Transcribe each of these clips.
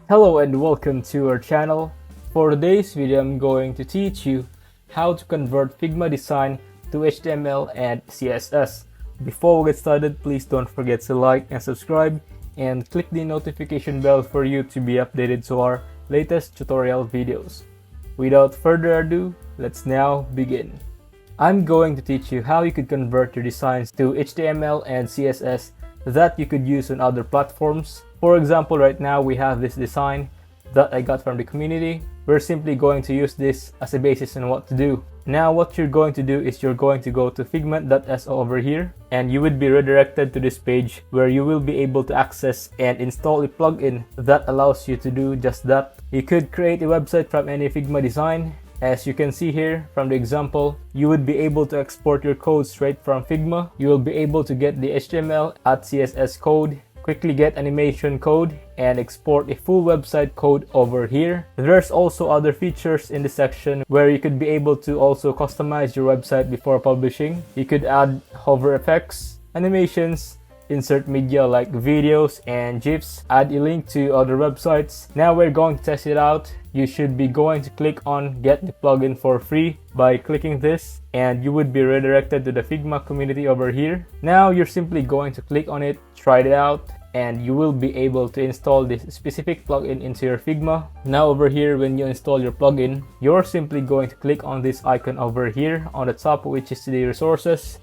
Hello and welcome to our channel. For today's video, I'm going to teach you how to convert Figma design to HTML and CSS. Before we get started, please don't forget to like and subscribe and click the notification bell for you to be updated to our latest tutorial videos. Without further ado, let's now begin. I'm going to teach you how you could convert your designs to HTML and CSS that you could use on other platforms. For example, right now we have this design that I got from the community. We're simply going to use this as a basis on what to do. Now what you're going to do is you're going to go to figma.so over here, and you would be redirected to this page where you will be able to access and install a plugin that allows you to do just that. You could create a website from any Figma design. As you can see here from the example, you would be able to export your code straight from Figma. You will be able to get the HTML at CSS code, quickly get animation code, and export a full website code over here. There's also other features in the section where you could be able to also customize your website before publishing. You could add hover effects, animations, insert media like videos and GIFs, add a link to other websites. Now we're going to test it out. You should be going to click on get the plugin for free by clicking this, and you would be redirected to the Figma community over here. Now you're simply going to click on it, try it out, and you will be able to install this specific plugin into your Figma. Now over here, when you install your plugin, you're simply going to click on this icon over here on the top, which is the resources,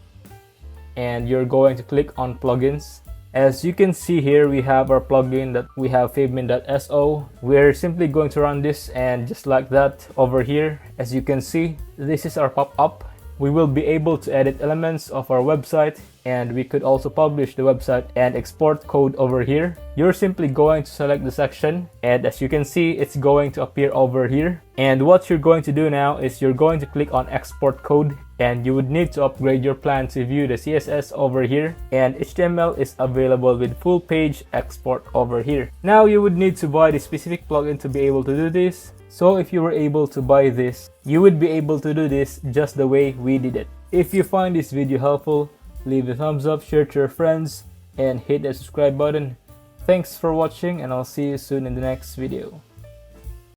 and you're going to click on plugins. As you can see here, we have our plugin that we have figma.so. We're simply going to run this, and just like that over here, as you can see, this is our pop-up. We will be able to edit elements of our website, and we could also publish the website and export code over here. You're simply going to select the section, and as you can see, it's going to appear over here. And what you're going to do now is you're going to click on export code, and you would need to upgrade your plan to view the CSS over here, and HTML is available with full page export over here. Now you would need to buy the specific plugin to be able to do this. So if you were able to buy this, you would be able to do this just the way we did it. If you find this video helpful, leave a thumbs up, share to your friends, and hit the subscribe button. Thanks for watching, and I'll see you soon in the next video.